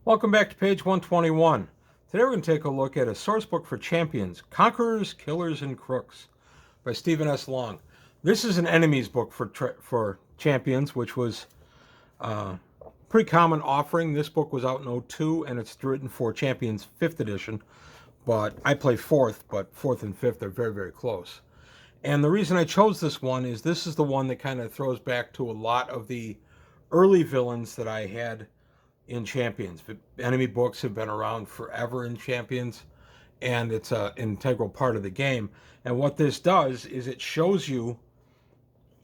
Welcome back to page 121. Today we're going to take a look at a source book for champions, Conquerors, Killers, and Crooks by Stephen S. Long. This is an enemies book for champions, which was a pretty common offering. This book was out in '02, and it's written for Champions 5th edition, but I play 4th, but 4th and 5th are very, very close. And the reason I chose this one is this is the one that kind of throws back to a lot of the early villains that I had in Champions. Enemy books have been around forever in Champions, and it's an integral part of the game. And what this does is it shows you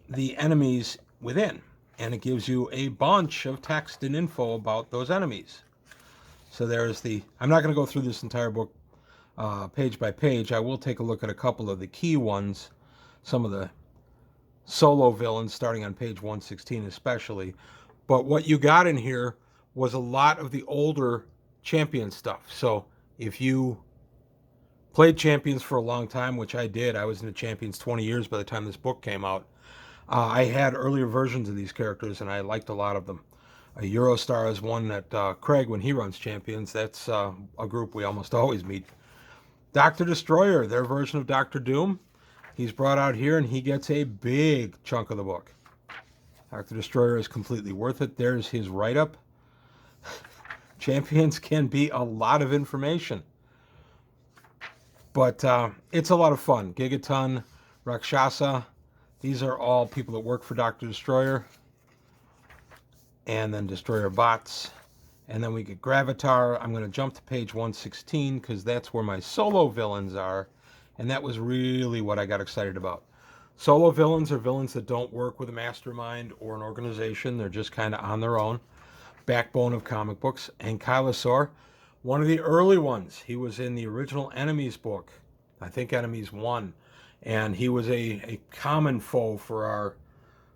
the enemies within, and it gives you a bunch of text and info about those enemies. So there's I'm not going to go through this entire book page by page. I will take a look at a couple of the key ones, some of the solo villains starting on page 116 especially. But what you got in here was a lot of the older champion stuff. So if you played Champions for a long time, which I did, I was into Champions 20 years by the time this book came out. I had earlier versions of these characters, and I liked a lot of them. Eurostar is one that Craig, when he runs Champions, that's a group we almost always meet. Dr. Destroyer, their version of Dr. Doom, he's brought out here, and he gets a big chunk of the book. Dr. Destroyer is completely worth it. There's his write-up. Champions can be a lot of information, but it's a lot of fun. Gigaton, Rakshasa, these are all people that work for Dr. Destroyer. And then Destroyer bots. And then we get Gravatar. I'm going to jump to page 116 because that's where my solo villains are. And that was really what I got excited about. Solo villains are villains that don't work with a mastermind or an organization. They're just kind of on their own. Backbone of comic books. And Kylosaur, one of the early ones. He was in the original Enemies book. I think Enemies 1. And he was a common foe for our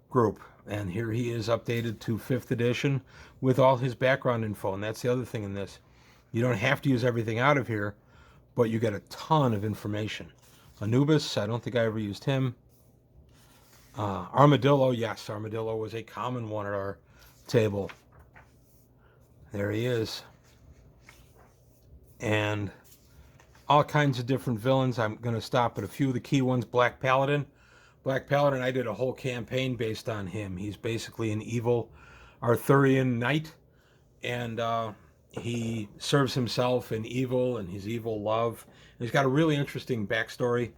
group. And here he is updated to 5th edition with all his background info. And that's the other thing in this. You don't have to use everything out of here, but you get a ton of information. Anubis, I don't think I ever used him. Armadillo, yes, Armadillo was a common one at our table. There he is. And all kinds of different villains. I'm going to stop at a few of the key ones. Black Paladin. Black Paladin, I did a whole campaign based on him. He's basically an evil Arthurian knight. And he serves himself in evil and his evil love. And he's got a really interesting backstory.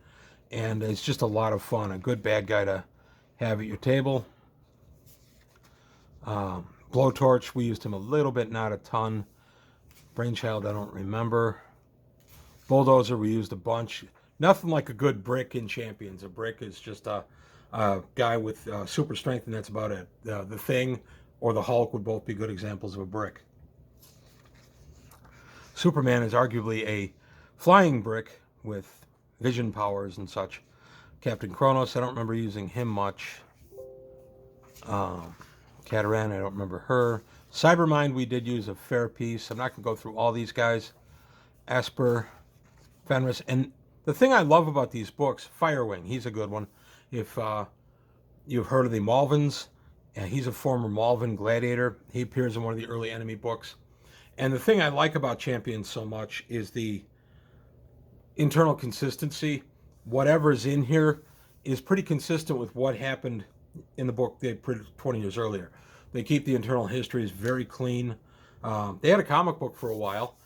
And it's just a lot of fun. A good bad guy to have at your table. Blowtorch, we used him a little bit, not a ton. Brainchild, I don't remember. Bulldozer, we used a bunch. Nothing like a good brick in Champions. A brick is just a guy with super strength, and that's about it. The Thing or the Hulk would both be good examples of a brick. Superman is arguably a flying brick with vision powers and such. Captain Kronos, I don't remember using him much. Cataran, I don't remember her. Cybermind, we did use a fair piece. I'm not going to go through all these guys. Esper, Fenris, and the thing I love about these books, Firewing, he's a good one. If you've heard of the Malvins, he's a former Malvin gladiator. He appears in one of the early Enemy books. And the thing I like about Champions so much is the internal consistency. Whatever's in here is pretty consistent with what happened in the book they printed 20 years earlier. They keep the internal histories very clean. They had a comic book for a while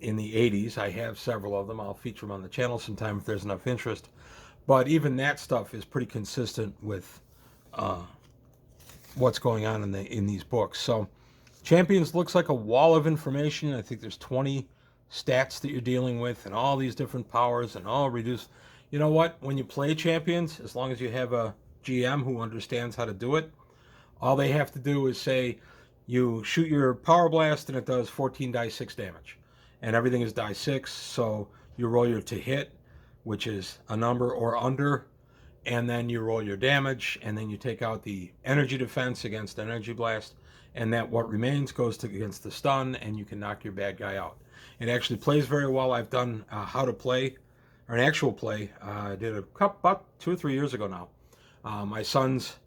in the 80s. I have several of them. I'll feature them on the channel sometime if there's enough interest. But even that stuff is pretty consistent with what's going on in these books. So Champions looks like a wall of information. I think there's 20 stats that you're dealing with and all these different powers and all reduced. You know what? When you play Champions, as long as you have a GM who understands how to do it, all they have to do is say, you shoot your Power Blast and it does 14 die 6 damage. And everything is die 6, so you roll your to hit, which is a number or under, and then you roll your damage, and then you take out the energy defense against the energy blast, and that what remains goes against the stun, and you can knock your bad guy out. It actually plays very well. I've done how to play, or an actual play. I did a couple, about 2 or 3 years ago now. My sons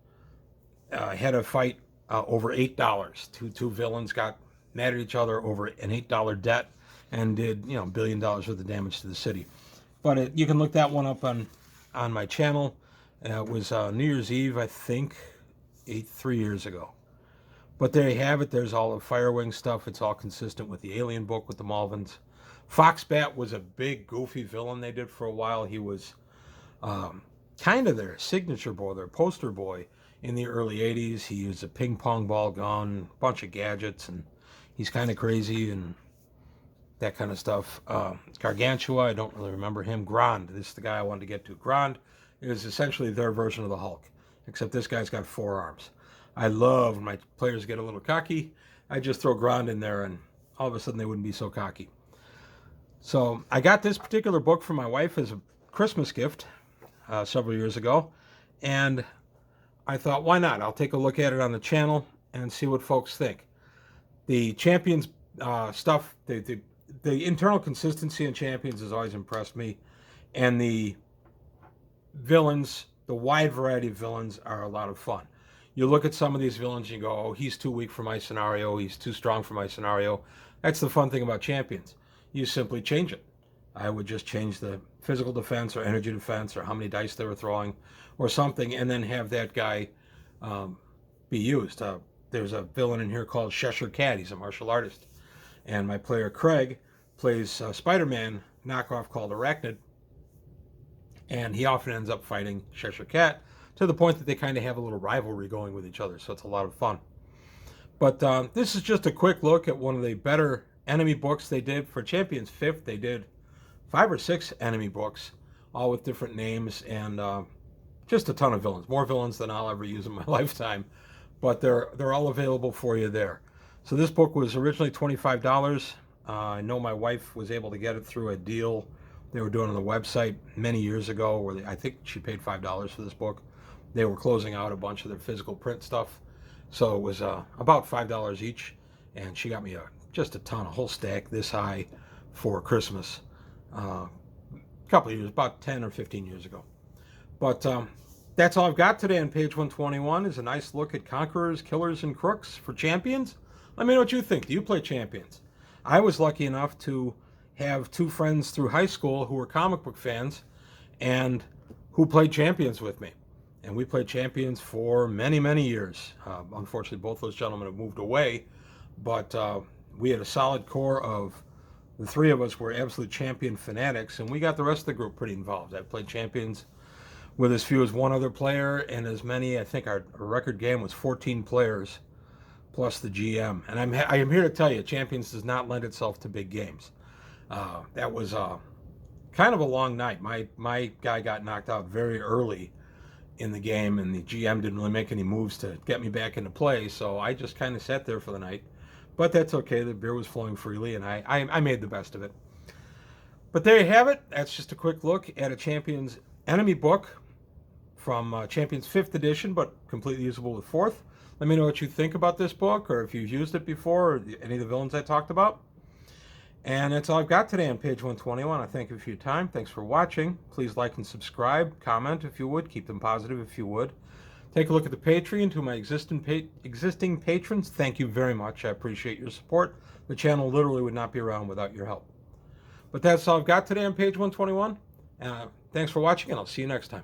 had a fight over $8. Two villains got mad at each other over an $8 debt and did, $1 billion worth of damage to the city. But you can look that one up on my channel. It was New Year's Eve, I think, 3 years ago. But there you have it. There's all the Firewing stuff. It's all consistent with the Alien book with the Malvins. Foxbat was a big, goofy villain they did for a while. He was kind of their signature boy, their poster boy in the early 80s. He used a ping pong ball gun, a bunch of gadgets, and he's kind of crazy and that kind of stuff. Gargantua, I don't really remember him. Grand, this is the guy I wanted to get to. Grand is essentially their version of the Hulk, except this guy's got 4 arms. I love when my players get a little cocky. I just throw Grand in there and all of a sudden they wouldn't be so cocky. So I got this particular book for my wife as a Christmas gift several years ago. And I thought, why not? I'll take a look at it on the channel and see what folks think. The Champions stuff, the internal consistency in Champions has always impressed me. And the villains, the wide variety of villains are a lot of fun. You look at some of these villains and you go, oh, he's too weak for my scenario. He's too strong for my scenario. That's the fun thing about Champions. You simply change it. I would just change the physical defense or energy defense or how many dice they were throwing or something and then have that guy be used. There's a villain in here called Cheshire Cat. He's a martial artist. And my player Craig plays Spider-Man knockoff called Arachnid. And he often ends up fighting Cheshire Cat to the point that they kind of have a little rivalry going with each other. So it's a lot of fun. But this is just a quick look at one of the better enemy books they did. For Champions 5th, they did 5 or 6 enemy books, all with different names and just a ton of villains. More villains than I'll ever use in my lifetime. But they're all available for you there. So this book was originally $25. I know my wife was able to get it through a deal they were doing on the website many years ago where I think she paid $5 for this book. They were closing out a bunch of their physical print stuff. So it was about $5 each. And she got me just a ton, a whole stack this high for Christmas. A couple of years, about 10 or 15 years ago. But that's all I've got today on page 121 is a nice look at Conquerors, Killers, and Crooks for Champions. Let me know what you think. Do you play Champions? I was lucky enough to have 2 friends through high school who were comic book fans and who played Champions with me. And we played Champions for many, many years. Unfortunately, both those gentlemen have moved away. But we had a solid core of the 3 of us were absolute Champion fanatics. And we got the rest of the group pretty involved. I played Champions with as few as 1 other player. And as many, I think our record game was 14 players plus the GM. And I am here to tell you, Champions does not lend itself to big games. That was kind of a long night. My guy got knocked out very early in the game, and the GM didn't really make any moves to get me back into play, so I just kind of sat there for the night. But that's okay. The beer was flowing freely, and I made the best of it. But there you have it. That's just a quick look at a Champions enemy book from Champions 5th edition, but completely usable with 4th. Let me know what you think about this book, or if you've used it before, or any of the villains I talked about. And that's all I've got today on page 121. I thank you for your time. Thanks for watching. Please like and subscribe. Comment if you would. Keep them positive if you would. Take a look at the Patreon to my existing patrons. Thank you very much. I appreciate your support. The channel literally would not be around without your help. But that's all I've got today on page 121. Thanks for watching, and I'll see you next time.